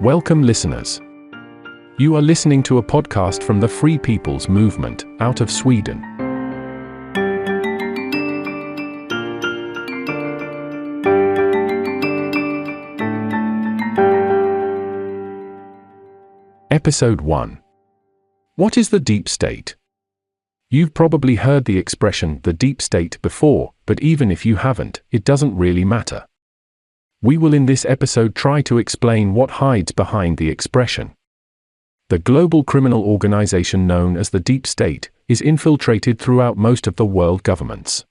Welcome, listeners. You are listening to a podcast from the Free People's Movement, out of Sweden. Episode 1. What is the deep state? You've probably heard the expression, the deep state, before, but even if you haven't, it doesn't really matter. We will in this episode try to explain what hides behind the expression. The global criminal organization known as the deep state is infiltrated throughout most of the world governments.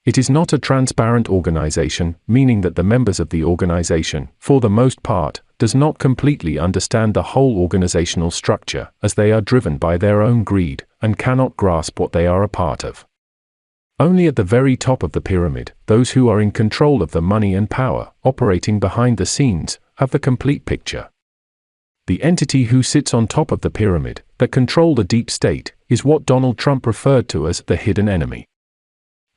It is not a transparent organization, meaning that the members of the organization, for the most part, does not completely understand the whole organizational structure, as they are driven by their own greed, and cannot grasp what they are a part of. Only at the very top of the pyramid, those who are in control of the money and power, operating behind the scenes, have the complete picture. The entity who sits on top of the pyramid, that control the deep state, is what Donald Trump referred to as the hidden enemy.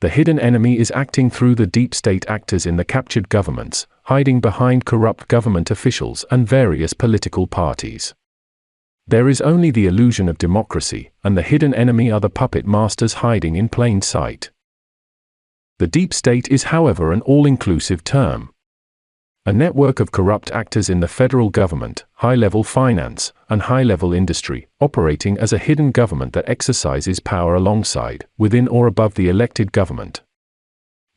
The hidden enemy is acting through the deep state actors in the captured governments, hiding behind corrupt government officials and various political parties. There is only the illusion of democracy, and the hidden enemy are the puppet masters hiding in plain sight. The deep state is, however, an all-inclusive term. A network of corrupt actors in the federal government, high-level finance, and high-level industry, operating as a hidden government that exercises power alongside, within or above the elected government.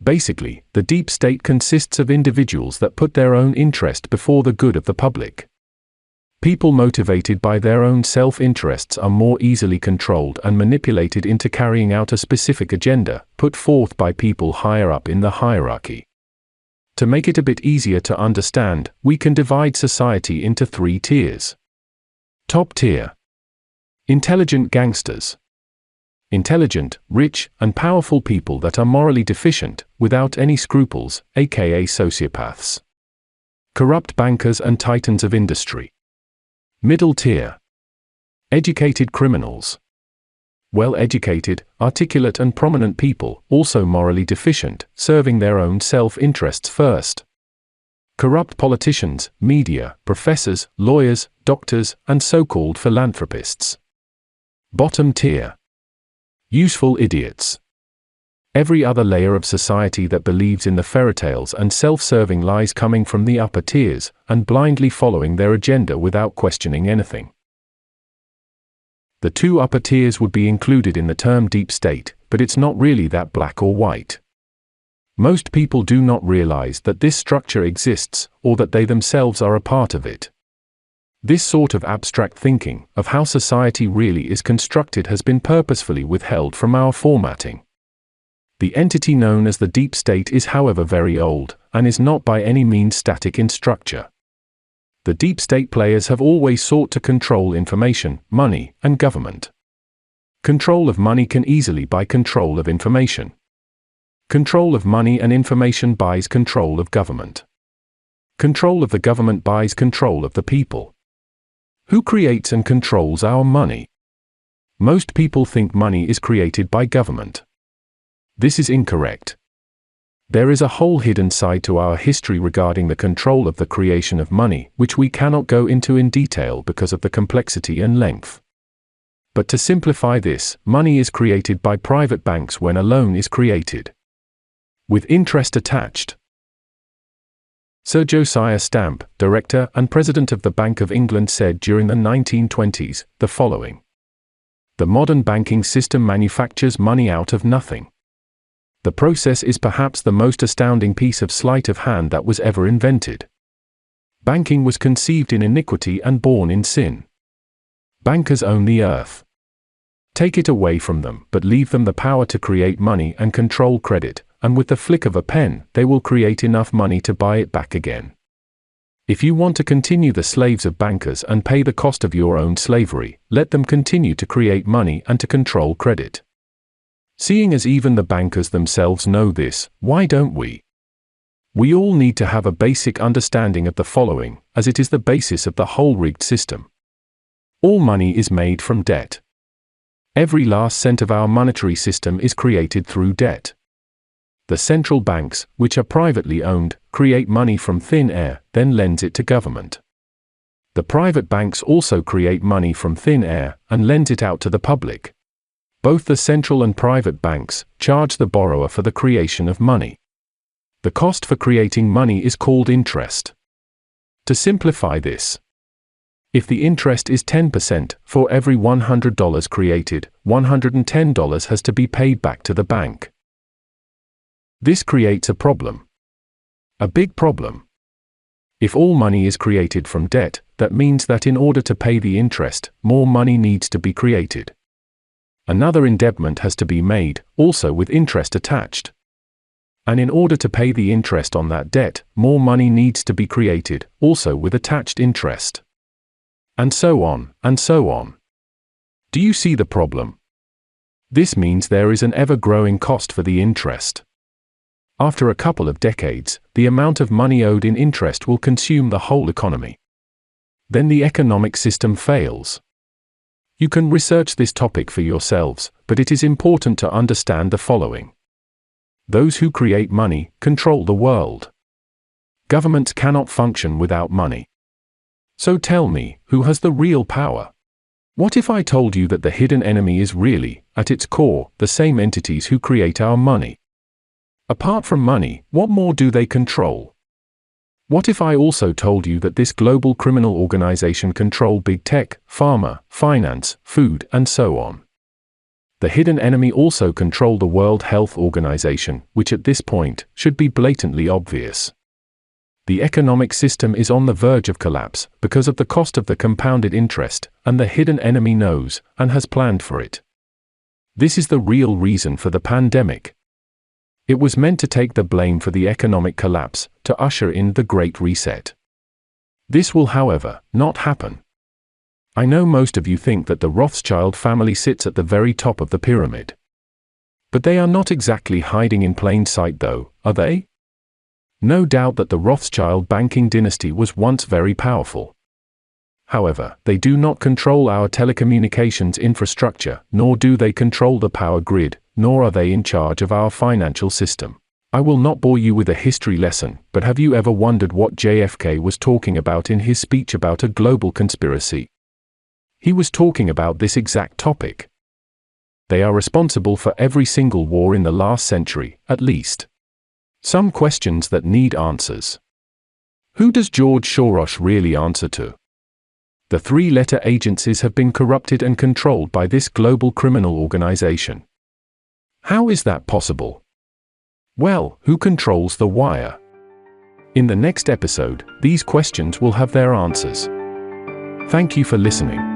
Basically, the deep state consists of individuals that put their own interest before the good of the public. People motivated by their own self-interests are more easily controlled and manipulated into carrying out a specific agenda, put forth by people higher up in the hierarchy. To make it a bit easier to understand, we can divide society into 3 tiers. Top tier. Intelligent gangsters. Intelligent, rich, and powerful people that are morally deficient, without any scruples, aka sociopaths. Corrupt bankers and titans of industry. Middle tier. Educated criminals. Well-educated, articulate and prominent people, also morally deficient, serving their own self-interests first. Corrupt politicians, media, professors, lawyers, doctors, and so-called philanthropists. Bottom tier. Useful idiots. Every other layer of society that believes in the fairytales and self-serving lies coming from the upper tiers, and blindly following their agenda without questioning anything. The 2 upper tiers would be included in the term deep state, but it's not really that black or white. Most people do not realize that this structure exists, or that they themselves are a part of it. This sort of abstract thinking, of how society really is constructed, has been purposefully withheld from our formatting. The entity known as the deep state is, however, very old, and is not by any means static in structure. The deep state players have always sought to control information, money, and government. Control of money can easily buy control of information. Control of money and information buys control of government. Control of the government buys control of the people. Who creates and controls our money? Most people think money is created by government. This is incorrect. There is a whole hidden side to our history regarding the control of the creation of money, which we cannot go into in detail because of the complexity and length. But to simplify this, money is created by private banks when a loan is created, with interest attached. Sir Josiah Stamp, director and president of the Bank of England, said during the 1920s the following: "The modern banking system manufactures money out of nothing. The process is perhaps the most astounding piece of sleight of hand that was ever invented. Banking was conceived in iniquity and born in sin. Bankers own the earth. Take it away from them, but leave them the power to create money and control credit, and with the flick of a pen, they will create enough money to buy it back again. If you want to continue the slaves of bankers and pay the cost of your own slavery, let them continue to create money and to control credit. Seeing as even the bankers themselves know this, why don't we? We all need to have a basic understanding of the following, as it is the basis of the whole rigged system. All money is made from debt. Every last cent of our monetary system is created through debt. The central banks, which are privately owned, create money from thin air, then lends it to government. The private banks also create money from thin air and lend it out to the public. Both the central and private banks charge the borrower for the creation of money. The cost for creating money is called interest. To simplify this, if the interest is 10%, for every $100 created, $110 has to be paid back to the bank. This creates a problem. A big problem. If all money is created from debt, that means that in order to pay the interest, more money needs to be created. Another indebtment has to be made, also with interest attached. And in order to pay the interest on that debt, more money needs to be created, also with attached interest. And so on, and so on. Do you see the problem? This means there is an ever-growing cost for the interest. After a couple of decades, the amount of money owed in interest will consume the whole economy. Then the economic system fails. You can research this topic for yourselves, but it is important to understand the following. Those who create money control the world. Governments cannot function without money. So tell me, who has the real power? What if I told you that the hidden enemy is really, at its core, the same entities who create our money? Apart from money, what more do they control? What if I also told you that this global criminal organization control big tech, pharma, finance, food, and so on? The hidden enemy also control the World Health Organization, which at this point should be blatantly obvious. The economic system is on the verge of collapse because of the cost of the compounded interest, and the hidden enemy knows and has planned for it. This is the real reason for the pandemic. It was meant to take the blame for the economic collapse, to usher in the Great Reset. This will, however, not happen. I know most of you think that the Rothschild family sits at the very top of the pyramid. But they are not exactly hiding in plain sight though, are they? No doubt that the Rothschild banking dynasty was once very powerful. However, they do not control our telecommunications infrastructure, nor do they control the power grid, nor are they in charge of our financial system. I will not bore you with a history lesson, but have you ever wondered what JFK was talking about in his speech about a global conspiracy? He was talking about this exact topic. They are responsible for every single war in the last century, at least. Some questions that need answers. Who does George Soros really answer to? The three-letter agencies have been corrupted and controlled by this global criminal organization. How is that possible? Well, who controls the wire? In the next episode, these questions will have their answers. Thank you for listening.